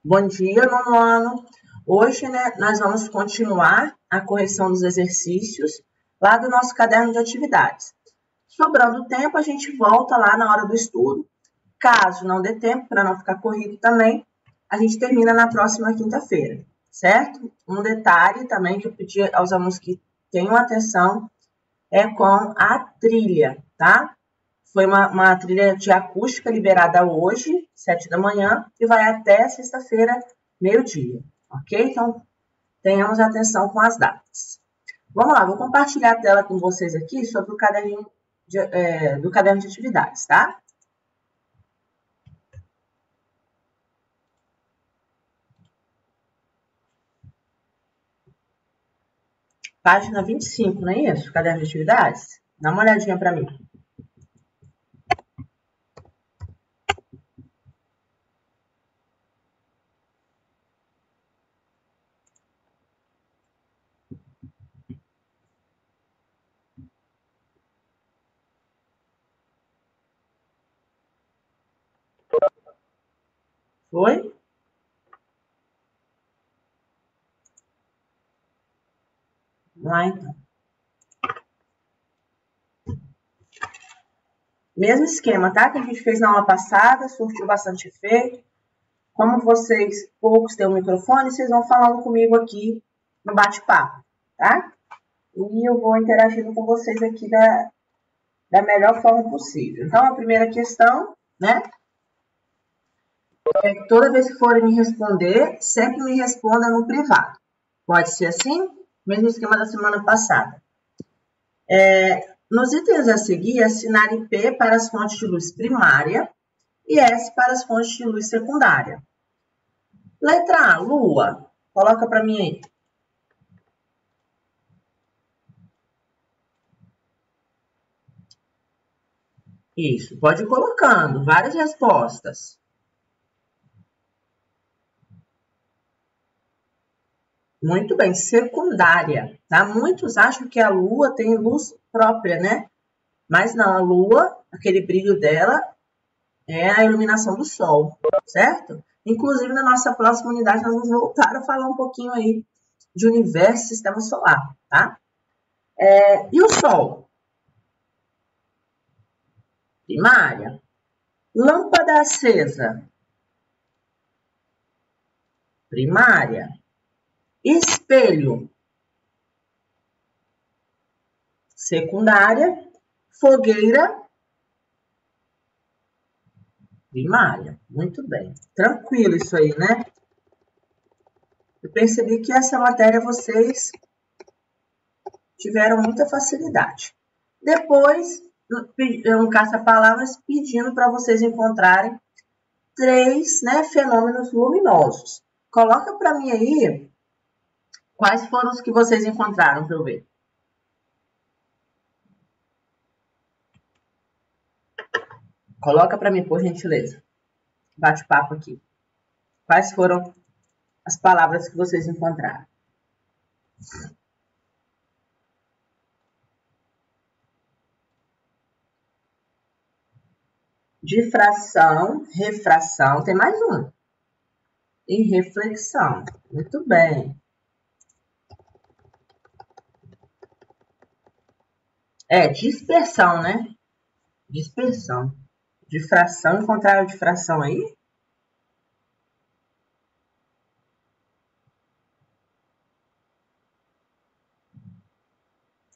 Bom dia, nono ano. Hoje, nós vamos continuar a correção dos exercícios lá do nosso caderno de atividades. Sobrando tempo, a gente volta lá na hora do estudo. Caso não dê tempo, para não ficar corrido também, a gente termina na próxima quinta-feira, certo? Um detalhe também que eu pedi aos alunos que tenham atenção é com a trilha, tá? Foi uma trilha de acústica liberada hoje, 7 da manhã, e vai até sexta-feira, meio-dia, ok? Então, tenhamos atenção com as datas. Vamos lá, vou compartilhar a tela com vocês aqui sobre o caderno de atividades, tá? Página 25, não é isso? Caderno de atividades? Dá uma olhadinha para mim. Foi? Vamos lá, então. Mesmo esquema, tá? Que a gente fez na aula passada, surtiu bastante efeito. Como vocês, poucos têm o microfone, vocês vão falando comigo aqui no bate-papo, tá? E eu vou interagindo com vocês aqui da melhor forma possível. Então, a primeira questão, né? É que toda vez que forem me responder, sempre me responda no privado. Pode ser assim? Mesmo esquema da semana passada. Nos itens a seguir, assinale P para as fontes de luz primária e S para as fontes de luz secundária. Letra A, Lua. Coloca para mim aí. Isso, pode ir colocando várias respostas. Muito bem, secundária, tá? Muitos acham que a Lua tem luz própria, né? Mas não, a Lua, aquele brilho dela é a iluminação do Sol, certo? Inclusive, na nossa próxima unidade, nós vamos voltar a falar um pouquinho aí de universo e sistema solar, tá? E o Sol? Primária. Lâmpada acesa? Primária. Espelho? Secundária. Fogueira? Primária. Muito bem. Tranquilo isso aí, né? Eu percebi que essa matéria vocês tiveram muita facilidade. Depois, um caça-palavras pedindo para vocês encontrarem 3, fenômenos luminosos. Coloca para mim aí quais foram os que vocês encontraram para eu ver. Coloca para mim, por gentileza. Bate-papo aqui. Quais foram as palavras que vocês encontraram? Difração, refração, tem mais um. E reflexão. Muito bem. Dispersão, né? Dispersão. Difração, encontraram difração aí?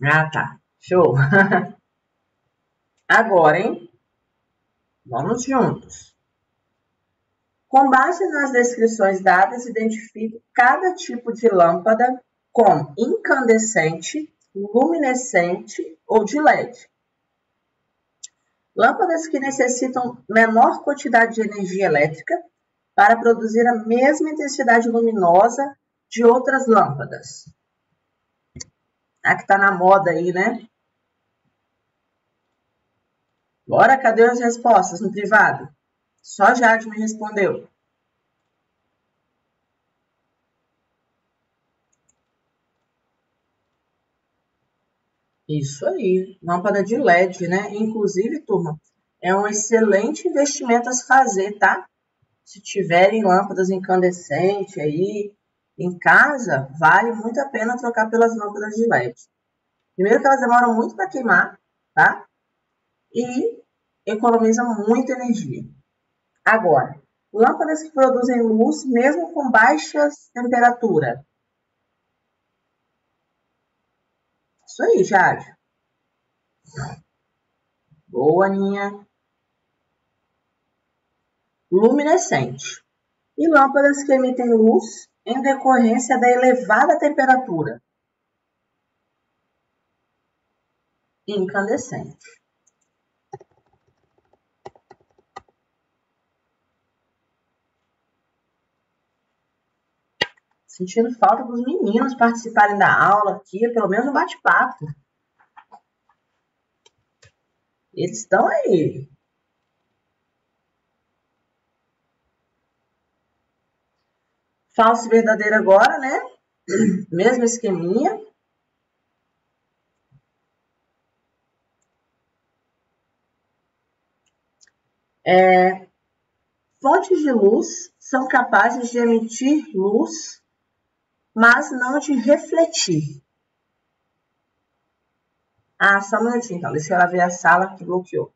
Ah, tá. Show. Agora, hein? Vamos juntos. Com base nas descrições dadas, identifique cada tipo de lâmpada como incandescente, luminescente ou de LED. Lâmpadas que necessitam menor quantidade de energia elétrica para produzir a mesma intensidade luminosa de outras lâmpadas. A que está na moda aí, né? Bora, cadê as respostas no privado? Só Jade me respondeu. Isso aí, lâmpada de LED, né? Inclusive, turma, é um excelente investimento a se fazer, tá? se tiverem lâmpadas incandescentes aí em casa, vale muito a pena trocar pelas lâmpadas de LED. Primeiro que elas demoram muito para queimar, tá? E economizam muita energia. Agora, lâmpadas que produzem luz mesmo com baixa temperatura. Isso aí, Jade. Boa, Aninha. Luminescente. E lâmpadas que emitem luz em decorrência da elevada temperatura. Incandescente. Sentindo falta dos meninos participarem da aula aqui, pelo menos um bate-papo. Eles estão aí. Falso e verdadeiro agora, né? Mesmo esqueminha. Fontes de luz são capazes de emitir luz, mas não de refletir. Ah, só um minutinho, então. Deixa eu ver a sala que bloqueou.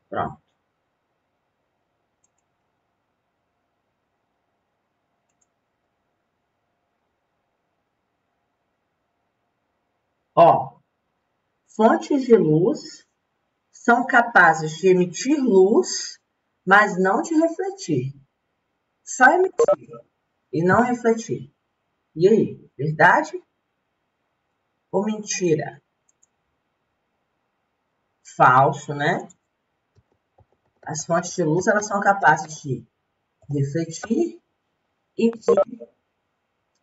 Pronto. Ó, fontes de luz são capazes de emitir luz, mas não de refletir. Só emitir e não refletir. E aí, verdade ou mentira? Falso, né? As fontes de luz, elas são capazes de refletir e de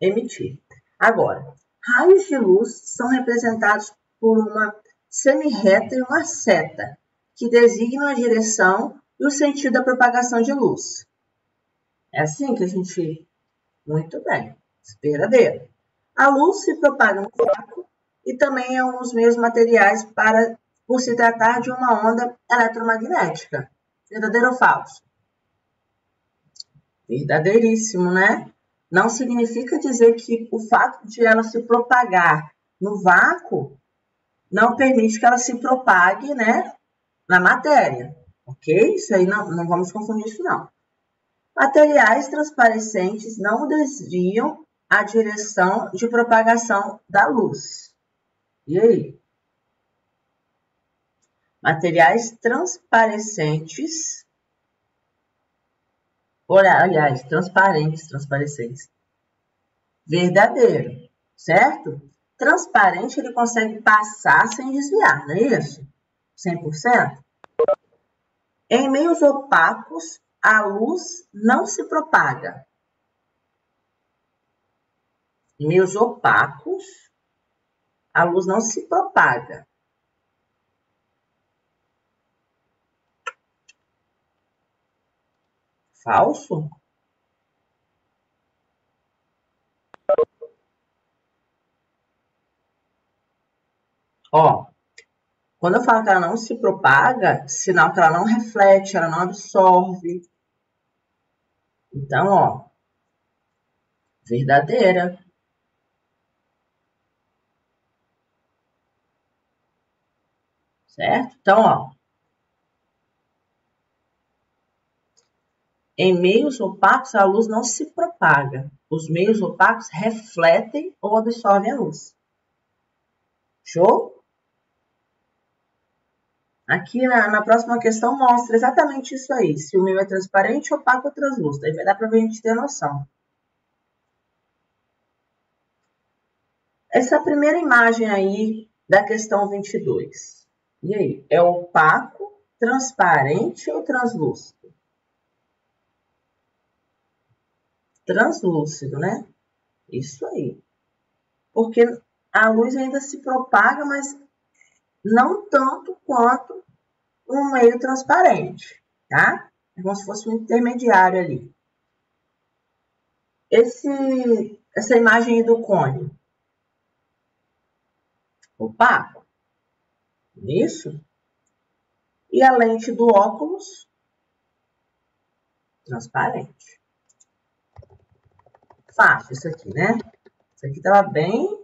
emitir. Agora, raios de luz são representados por uma semirreta e uma seta, que designam a direção e o sentido da propagação de luz. É assim que a gente... Muito bem, verdadeiro. A luz se propaga no vácuo e também é um dos meios materiais por se tratar de uma onda eletromagnética. Verdadeiro ou falso? Verdadeiríssimo, né? Não significa dizer que o fato de ela se propagar no vácuo não permite que ela se propague, né, na matéria, ok? Isso aí não vamos confundir isso, não. Materiais transparentes não desviam a direção de propagação da luz. E aí? Materiais transparentes, aliás, transparentes. Verdadeiro, certo? Transparente, ele consegue passar sem desviar, não é isso? 100%? Em meios opacos, a luz não se propaga. Em meios opacos, a luz não se propaga. Falso? Ó, quando eu falo que ela não se propaga, sinal que ela não reflete, ela não absorve. Então, ó, verdadeira. Certo? Então, ó, em meios opacos, a luz não se propaga. Os meios opacos refletem ou absorvem a luz. Show? Aqui na próxima questão mostra exatamente isso aí. Se o meio é transparente, opaco ou translúcido. Aí vai dar para a gente ter noção. Essa primeira imagem aí da questão 22. E aí? É opaco, transparente ou translúcido? Translúcido, né? Isso aí. Porque a luz ainda se propaga, mas não tanto quanto um meio transparente, tá? É como se fosse um intermediário ali. Essa imagem aí do cone. Opaco. Isso? E a lente do óculos, transparente. Fácil isso aqui, né? Isso aqui estava bem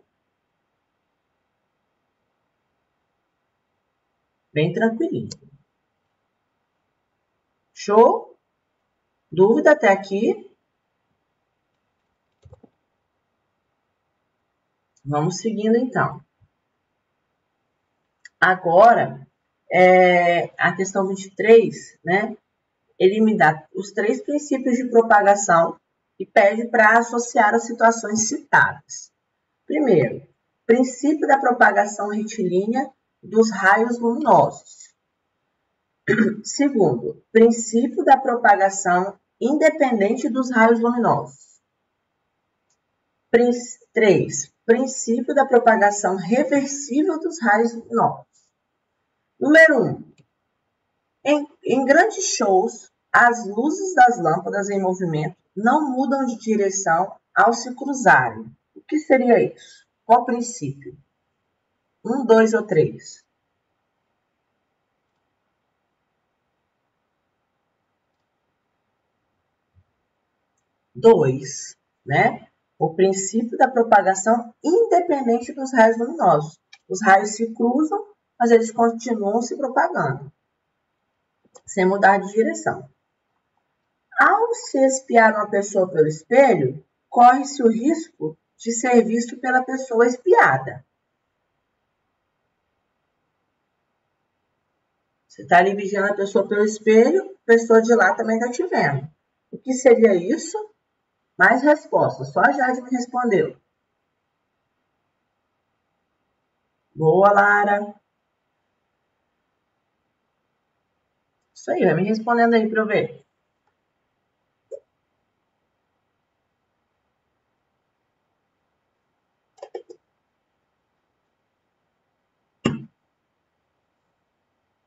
tranquilinho. Show? Dúvida até aqui? Vamos seguindo, então. Agora, a questão 23, né? Ele me dá os 3 princípios de propagação e pede para associar as situações citadas. Primeiro, princípio da propagação retilínea dos raios luminosos. Segundo, princípio da propagação independente dos raios luminosos. 3. Princípio da propagação reversível dos raios luminosos. Número 1. Em grandes shows, as luzes das lâmpadas em movimento não mudam de direção ao se cruzarem. O que seria isso? Qual princípio? 1, 2 ou 3? 2, né? O princípio da propagação independente dos raios luminosos. Os raios se cruzam, mas eles continuam se propagando, sem mudar de direção. Ao se espiar uma pessoa pelo espelho, corre-se o risco de ser visto pela pessoa espiada. Você está ali vigiando a pessoa pelo espelho, a pessoa de lá também está te vendo. O que seria isso? Mais respostas. Só a Jade me respondeu. Boa, Lara. Isso aí, vai me respondendo aí para eu ver.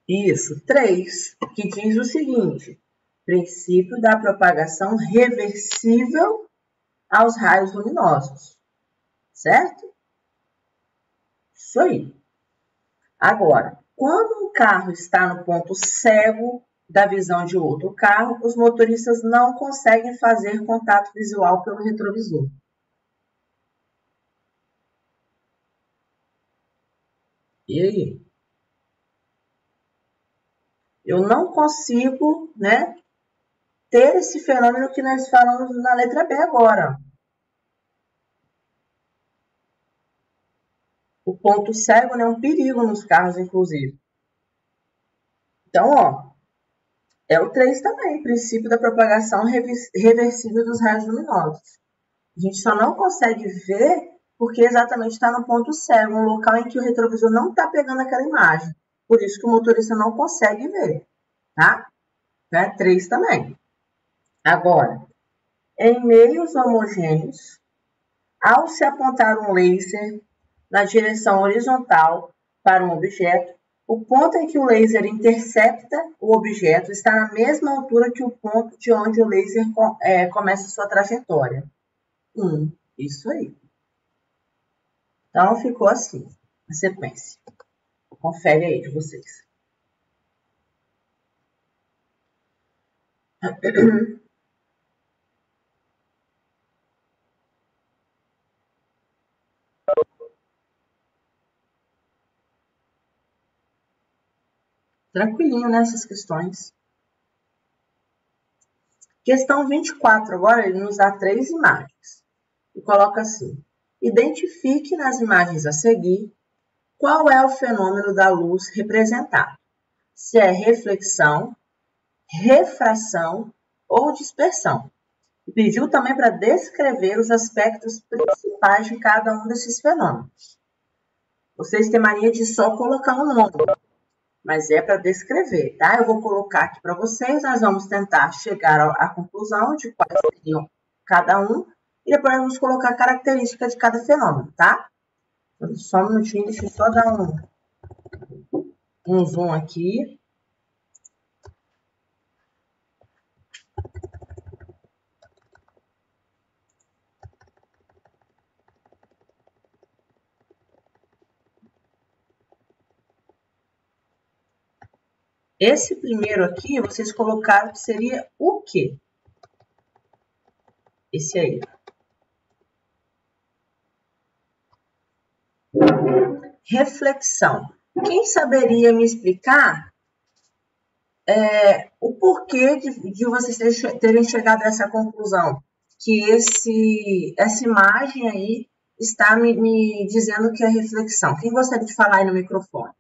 Isso, 3, que diz o seguinte: princípio da propagação reversível aos raios luminosos. Certo? Isso aí. Agora, quando um carro está no ponto cego da visão de outro carro, os motoristas não conseguem fazer contato visual pelo retrovisor. E aí? Eu não consigo, né, ter esse fenômeno que nós falamos na letra B agora. O ponto cego é um perigo nos carros, inclusive. Então, ó, é o 3 também, princípio da propagação reversível dos raios luminosos. A gente só não consegue ver porque exatamente está no ponto cego, um local em que o retrovisor não está pegando aquela imagem. Por isso que o motorista não consegue ver, tá? É 3 também. Agora, em meios homogêneos, ao se apontar um laser na direção horizontal para um objeto, o ponto em que o laser intercepta o objeto está na mesma altura que o ponto de onde o laser começa sua trajetória. Isso aí. Então, ficou assim, a sequência. Confere aí de vocês. Tranquilinho nessas questões. Questão 24, agora ele nos dá 3 imagens. E coloca assim: identifique nas imagens a seguir qual é o fenômeno da luz representado. Se é reflexão, refração ou dispersão. E pediu também para descrever os aspectos principais de cada um desses fenômenos. Vocês têm mania de só colocar um nome, mas é para descrever, tá? Eu vou colocar aqui para vocês, nós vamos tentar chegar à conclusão de quais seriam cada um, e depois vamos colocar a característica de cada fenômeno, tá? Só um minutinho, deixa eu só dar um zoom aqui. Esse primeiro aqui, vocês colocaram que seria o quê? Esse aí. Reflexão. Quem saberia me explicar o porquê de vocês terem chegado a essa conclusão? Que essa imagem aí está me dizendo que é reflexão. Quem gostaria de falar aí no microfone?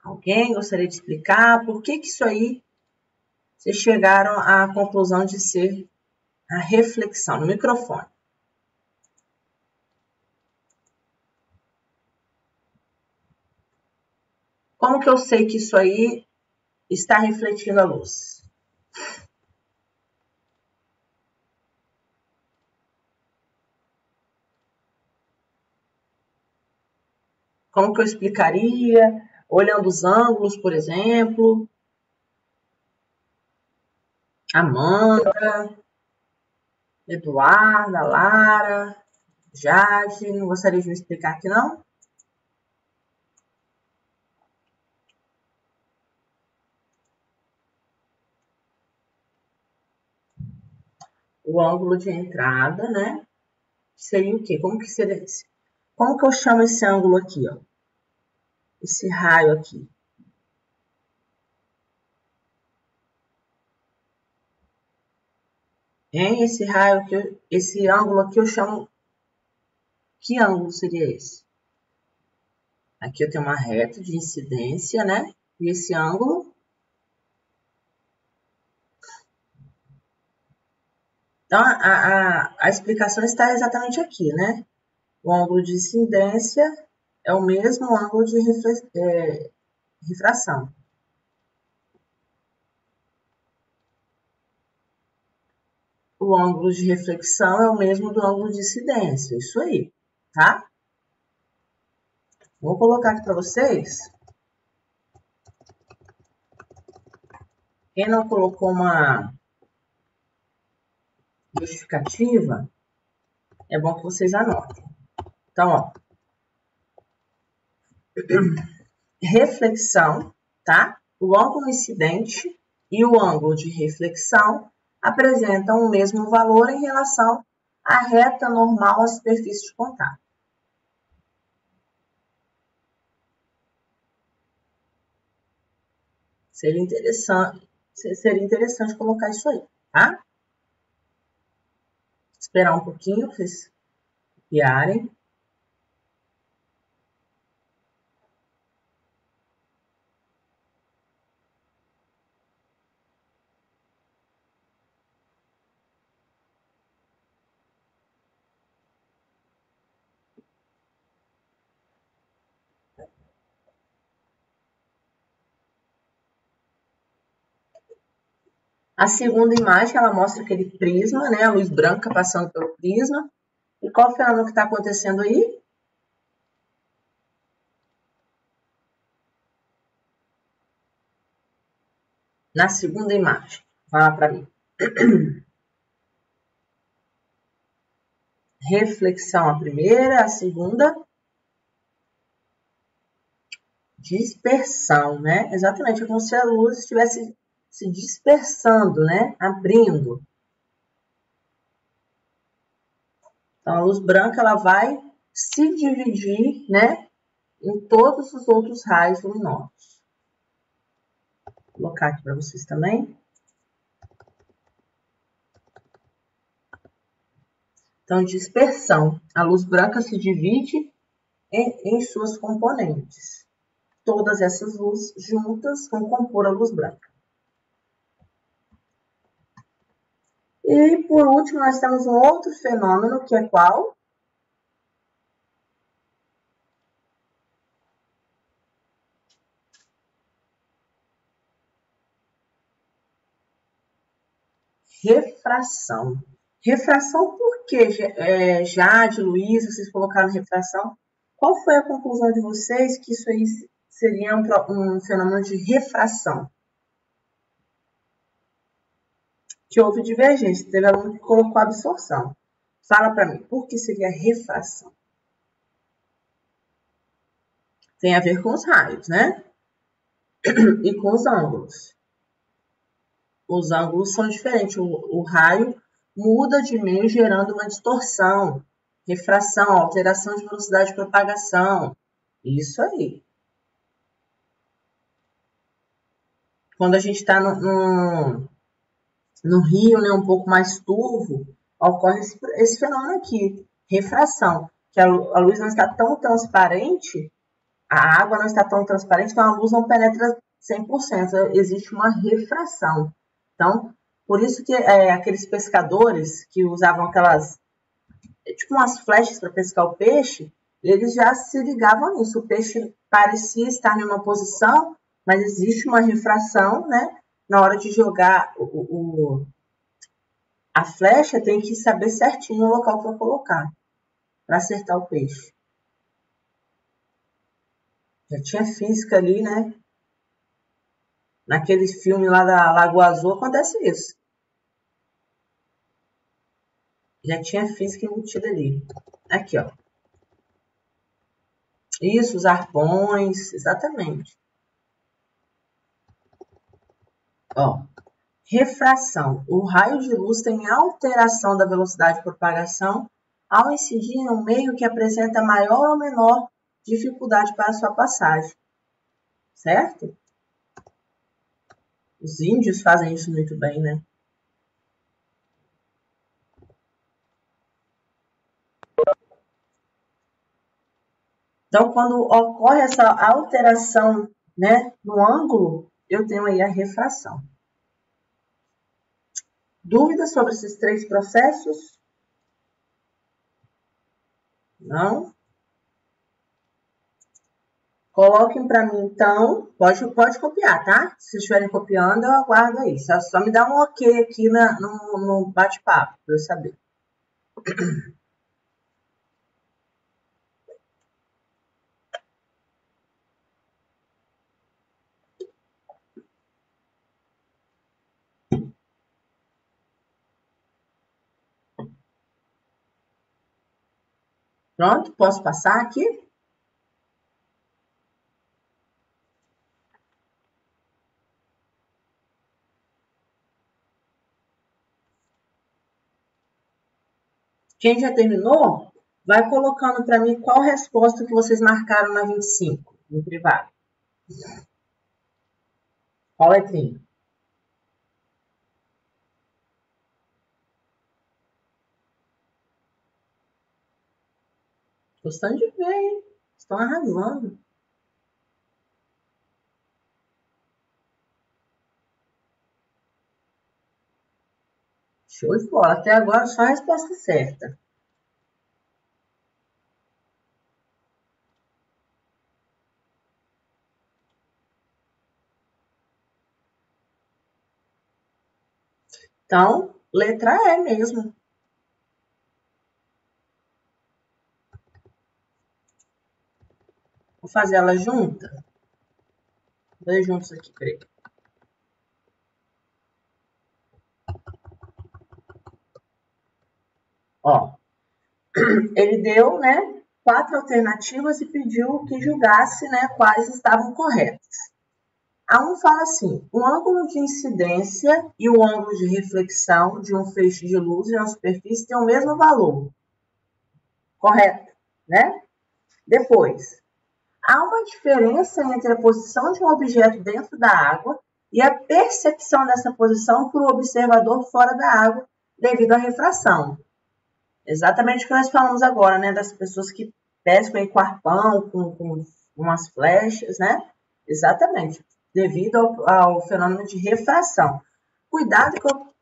Alguém gostaria de explicar por que isso aí vocês chegaram à conclusão de ser a reflexão? No microfone. Como que eu sei que isso aí está refletindo a luz? Como que eu explicaria? Olhando os ângulos, por exemplo. Amanda, Eduarda, Lara, Jade, não gostaria de me explicar aqui, não? O ângulo de entrada, né? Seria o quê? Como que seria esse? Como que eu chamo esse ângulo aqui, ó? Esse raio aqui. Hein? Esse raio aqui, esse ângulo aqui eu chamo... Que ângulo seria esse? Aqui eu tenho uma reta de incidência, né? E esse ângulo... Então, a explicação está exatamente aqui, né? O ângulo de incidência é o mesmo ângulo de refração. O ângulo de reflexão é o mesmo do ângulo de incidência. Isso aí, tá? Vou colocar aqui para vocês. Quem não colocou uma justificativa, é bom que vocês anotem. Então, ó. Reflexão, tá? O ângulo incidente e o ângulo de reflexão apresentam o mesmo valor em relação à reta normal à superfície de contato. Seria interessante colocar isso aí, tá? Esperar um pouquinho para vocês copiarem. A segunda imagem, ela mostra aquele prisma, né? A luz branca passando pelo prisma. E qual o fenômeno que está acontecendo aí? Na segunda imagem. Fala para mim. Reflexão a primeira, a segunda... Dispersão, né? Exatamente, é como se a luz estivesse se dispersando, né? Abrindo. Então, a luz branca, ela vai se dividir, né? Em todos os outros raios luminosos. Vou colocar aqui para vocês também. Então, dispersão. A luz branca se divide em suas componentes. Todas essas luzes juntas vão compor a luz branca. E, por último, nós temos um outro fenômeno, que é qual? Refração. Refração por quê? Jade, Luísa, vocês colocaram refração. Qual foi a conclusão de vocês que isso aí seria um fenômeno de refração? Que houve divergência, teve aluno que colocou absorção. Fala para mim, por que seria refração? tem a ver com os raios, né? E com os ângulos. Os ângulos são diferentes. O raio muda de meio, gerando uma distorção, refração, alteração de velocidade de propagação. Isso aí. Quando a gente está no rio, né, um pouco mais turvo, ocorre esse fenômeno aqui, refração, que a luz não está tão transparente, a água não está tão transparente, então a luz não penetra 100%, existe uma refração. Então, por isso que aqueles pescadores que usavam aquelas, tipo umas flechas para pescar o peixe, eles já se ligavam nisso. O peixe parecia estar em uma posição, mas existe uma refração, né? Na hora de jogar a flecha, tem que saber certinho o local para colocar, para acertar o peixe. Já tinha física ali, né? Naquele filme lá da Lagoa Azul acontece isso. Já tinha física embutida ali. Aqui, ó. Isso, os arpões, exatamente. Ó, refração. O raio de luz tem alteração da velocidade de propagação ao incidir em um meio que apresenta maior ou menor dificuldade para sua passagem. Certo? Os índios fazem isso muito bem, né? Então, quando ocorre essa alteração, né, no ângulo, eu tenho aí a refração. Dúvidas sobre esses três processos? Não? Coloquem para mim, então. Pode copiar, tá? Se vocês estiverem copiando, eu aguardo aí. Só me dá um ok aqui no bate-papo, para eu saber. Pronto? Posso passar aqui? Quem já terminou, vai colocando para mim qual resposta que vocês marcaram na 25, no privado. Qual letrinha? Gostando de ver, hein? Estão arrasando. Show de bola. Até agora, só a resposta certa. Então, letra E mesmo. Vou fazer ela junta. Dois juntos aqui, peraí. Ó, ele deu, né, 4 alternativas e pediu que julgasse, né, quais estavam corretas. A 1 fala assim: o ângulo de incidência e o ângulo de reflexão de um feixe de luz em uma superfície têm o mesmo valor. Correto, né? Depois, há uma diferença entre a posição de um objeto dentro da água e a percepção dessa posição por um observador fora da água devido à refração. Exatamente o que nós falamos agora, né? Das pessoas que pescam com arpão, com umas flechas, né? Exatamente, devido ao fenômeno de refração. Cuidado que eu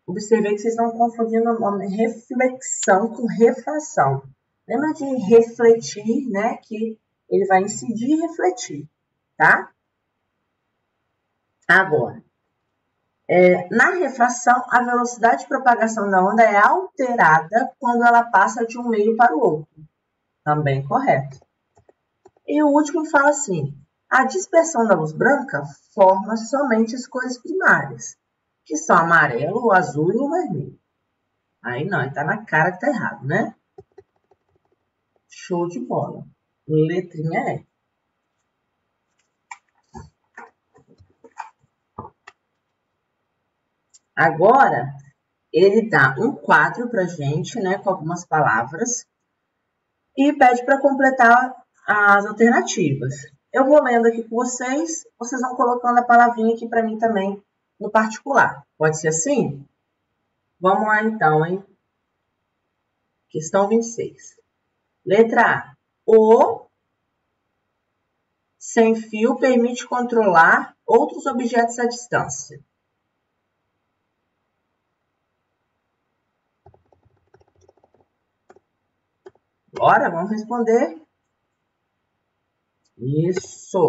observei que vocês estão confundindo o nome reflexão com refração. Lembra de refletir, né? Que ele vai incidir e refletir, tá? Agora, na refração, a velocidade de propagação da onda é alterada quando ela passa de um meio para o outro. Também correto. E o último fala assim: a dispersão da luz branca forma somente as cores primárias, que são amarelo, o azul e o vermelho. Aí não, tá na cara que tá errado, né? Show de bola. letrinha E. Agora, ele dá um quadro para a gente, né, com algumas palavras, e pede para completar as alternativas. Eu vou lendo aqui com vocês, vocês vão colocando a palavrinha aqui para mim também, no particular. Pode ser assim? Vamos lá então, hein? Questão 26. Letra A. O sem fio permite controlar outros objetos à distância. Bora, vamos responder. Isso.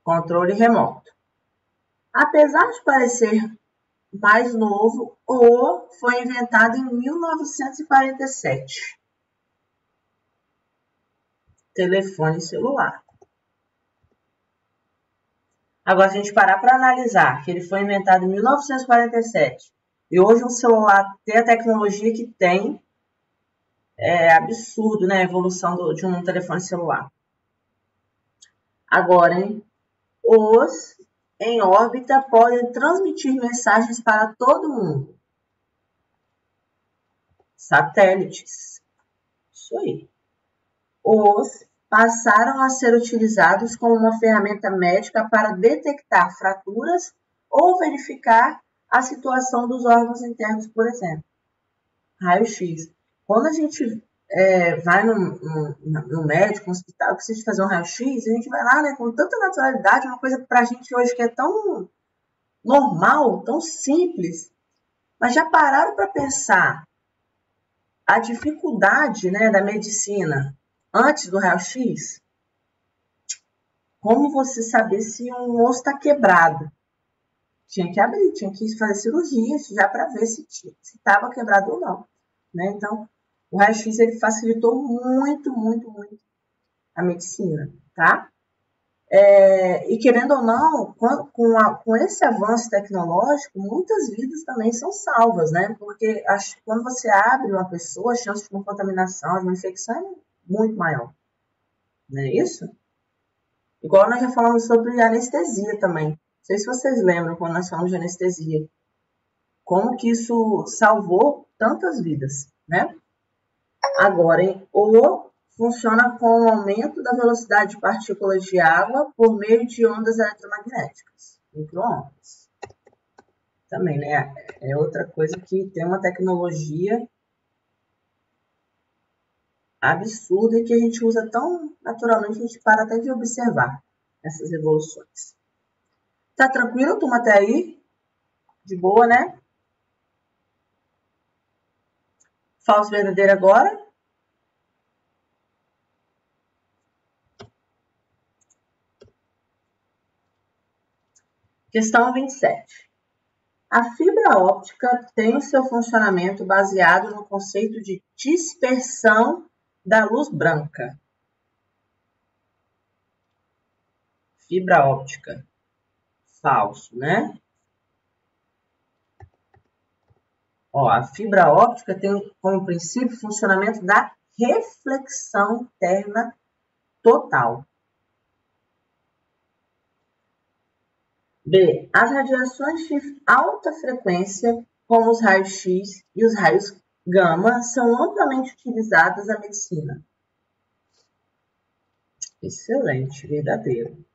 Controle remoto. Apesar de parecer mais novo, o foi inventado em 1947. Telefone celular. Agora, se a gente parar para analisar que ele foi inventado em 1947 e hoje um celular tem a tecnologia que tem, é absurdo, né? A evolução de um telefone celular. Agora, hein? Os em órbita podem transmitir mensagens para todo mundo. Satélites. Isso aí. Os passaram a ser utilizados como uma ferramenta médica para detectar fraturas ou verificar a situação dos órgãos internos, por exemplo. Raio-X. Quando a gente vai no médico, no hospital, precisa fazer um raio-X, a gente vai lá, né, com tanta naturalidade, uma coisa pra gente hoje que é tão normal, tão simples. Mas já pararam para pensar a dificuldade, né, da medicina antes do raio-X? Como você saber se um osso está quebrado? Tinha que abrir, tinha que fazer cirurgia já para ver se estava quebrado ou não. Né? Então, o raio-X ele facilitou muito, muito, muito a medicina, tá? E querendo ou não, com esse avanço tecnológico, muitas vidas também são salvas, né? Porque quando você abre uma pessoa, a chance de uma contaminação, de uma infecção é muito maior. Não é isso? Igual nós já falamos sobre anestesia também. Não sei se vocês lembram quando nós falamos de anestesia. Como que isso salvou tantas vidas, né? Agora, o funciona com o aumento da velocidade de partículas de água por meio de ondas eletromagnéticas, micro-ondas. Também, né? É outra coisa que tem uma tecnologia absurda e que a gente usa tão naturalmente que a gente para até de observar essas evoluções. Tá tranquilo, turma, até aí? De boa, né? Falso verdadeiro agora? Questão 27. A fibra óptica tem o seu funcionamento baseado no conceito de dispersão da luz branca. Fibra óptica. Falso, né? A fibra óptica tem como princípio o funcionamento da reflexão interna total. B. As radiações de alta frequência, como os raios-X e os raios gama, são amplamente utilizadas na medicina. Excelente, verdadeiro.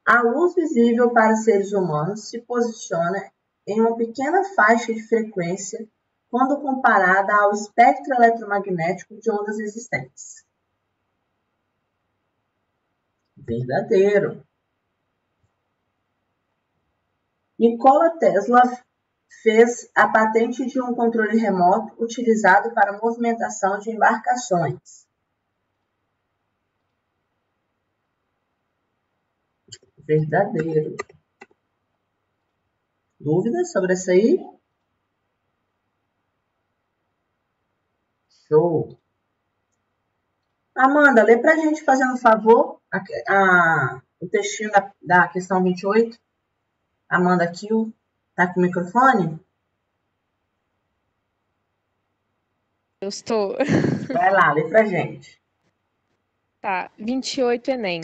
A luz visível para seres humanos se posiciona em uma pequena faixa de frequência quando comparada ao espectro eletromagnético de ondas existentes. Verdadeiro. Nikola Tesla fez a patente de um controle remoto utilizado para a movimentação de embarcações. Verdadeiro. Dúvidas sobre essa aí? Show. Amanda, lê pra gente, fazendo um favor, o textinho da questão 28. Amanda Kiel, tá com o microfone? Eu estou. Vai lá, lê pra gente. Tá. 28 Enem.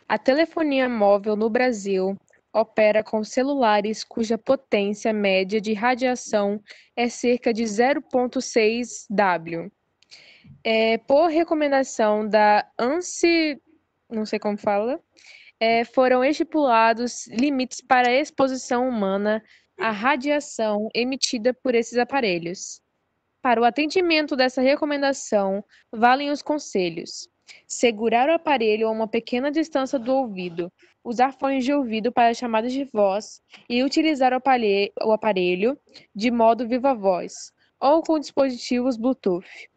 A telefonia móvel no Brasil opera com celulares cuja potência média de radiação é cerca de 0,6 W. Por recomendação da ANSI, não sei como fala, foram estipulados limites para a exposição humana à radiação emitida por esses aparelhos. Para o atendimento dessa recomendação, valem os conselhos: segurar o aparelho a uma pequena distância do ouvido, usar fones de ouvido para chamadas de voz e utilizar o aparelho de modo viva voz ou com dispositivos Bluetooth.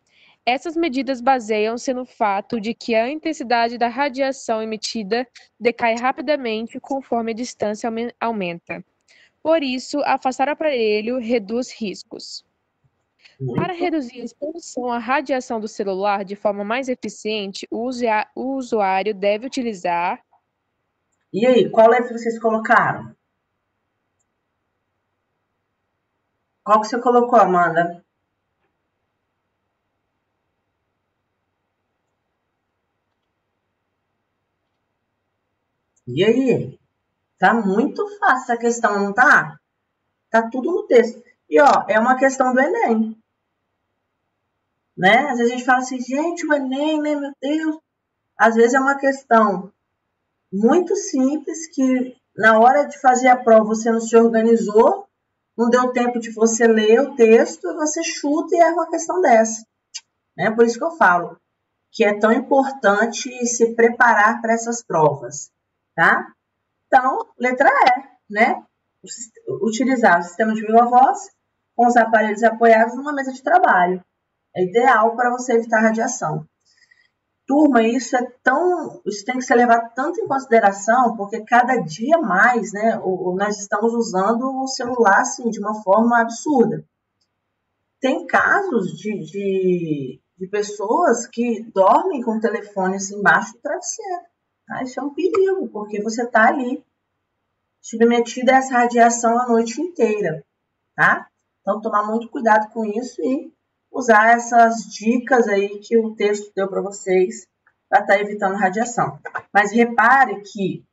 Essas medidas baseiam-se no fato de que a intensidade da radiação emitida decai rapidamente conforme a distância aumenta. Por isso, afastar o aparelho reduz riscos. Para Muito. reduzir a exposição à radiação do celular de forma mais eficiente, o usuário deve utilizar. E aí, qual letra vocês colocaram? Qual que você colocou, Amanda? E aí? Tá muito fácil essa questão, não tá? Tá tudo no texto. E ó, é uma questão do Enem, né? Às vezes a gente fala assim, gente, o Enem, né, meu Deus. Às vezes é uma questão muito simples que na hora de fazer a prova você não se organizou, não deu tempo de você ler o texto, você chuta e erra uma questão dessa, né? Por isso que eu falo que é tão importante se preparar para essas provas, tá? Então, letra E, né? Utilizar o sistema de viva voz com os aparelhos apoiados numa mesa de trabalho. É ideal para você evitar radiação. Turma, isso tem que ser levado tanto em consideração, porque cada dia mais, né, nós estamos usando o celular assim, de uma forma absurda. Tem casos de pessoas que dormem com o telefone assim, embaixo do travesseiro. Tá? Isso é um perigo, porque você está ali submetido a essa radiação a noite inteira, tá? Então, tomar muito cuidado com isso e usar essas dicas aí que o texto deu para vocês para estar evitando radiação. Mas repare que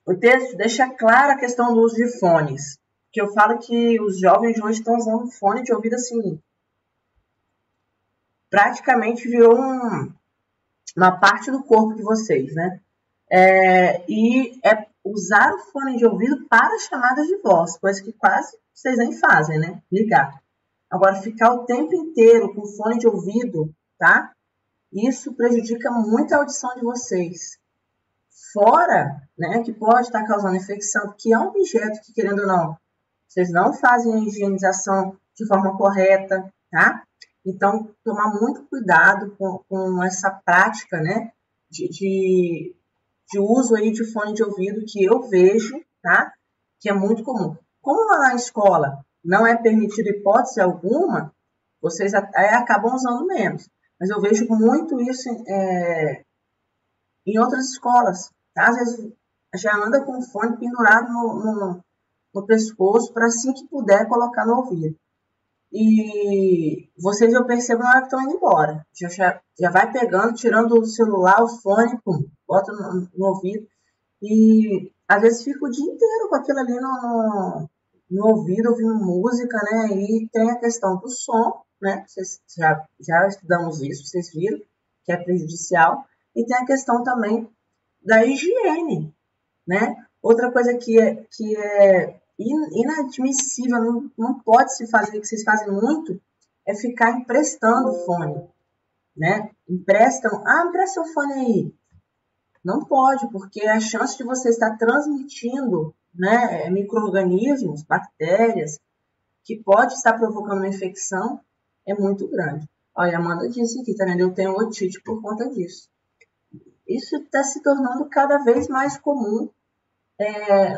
o texto deixa clara a questão do uso de fones, que eu falo que os jovens hoje estão usando fone de ouvido assim, praticamente virou uma parte do corpo de vocês, né? E é usar o fone de ouvido para chamadas de voz, coisa que quase vocês nem fazem, né? Ligar. Agora, ficar o tempo inteiro com fone de ouvido, tá? Isso prejudica muito a audição de vocês. Fora, né, que pode estar causando infecção, que é um objeto que, querendo ou não, vocês não fazem a higienização de forma correta, tá? Então, tomar muito cuidado com essa prática, né, de uso aí de fone de ouvido que eu vejo, tá? Que é muito comum. Como lá na escola não é permitido hipótese alguma, vocês até acabam usando menos. Mas eu vejo muito isso em outras escolas. Tá? Às vezes já anda com o fone pendurado no pescoço para assim que puder colocar no ouvido. E vocês eu percebo na hora que estão indo embora. Já vai pegando, tirando o celular, o fone, pum, bota no ouvido. E às vezes fica o dia inteiro com aquilo ali no ouvido, ouvindo música, né? E tem a questão do som, né? Vocês já estudamos isso, vocês viram, que é prejudicial. E tem a questão também da higiene, né? Outra coisa que é inadmissível, não pode se fazer, que vocês fazem muito, é ficar emprestando fone, né? Emprestam, empresta o fone aí. Não pode, porque a chance de você estar transmitindo, né, micro-organismos, bactérias, que pode estar provocando uma infecção, é muito grande. Olha, a Amanda disse aqui, tá vendo? Eu tenho otite por conta disso. Isso está se tornando cada vez mais comum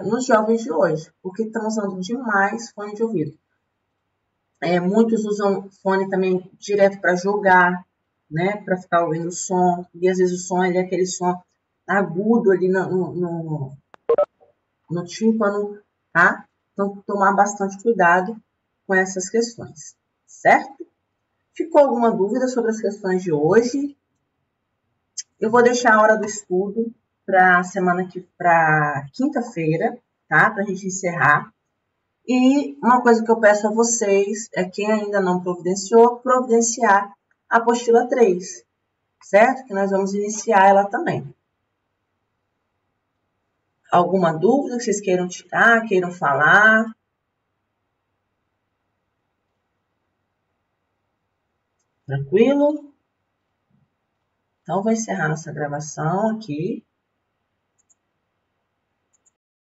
nos jovens de hoje, porque estão usando demais fone de ouvido. Muitos usam fone também direto para jogar, né, para ficar ouvindo o som, e às vezes o som é aquele som agudo ali no tímpano, tá? Então, tomar bastante cuidado com essas questões, certo? Ficou alguma dúvida sobre as questões de hoje? Eu vou deixar a hora do estudo para quinta-feira, tá? Para a gente encerrar. E uma coisa que eu peço a vocês é quem ainda não providenciou, providenciar a apostila 3, certo? Que nós vamos iniciar ela também. Alguma dúvida que vocês queiram tirar, queiram falar? Tranquilo? Então, vou encerrar nossa gravação aqui.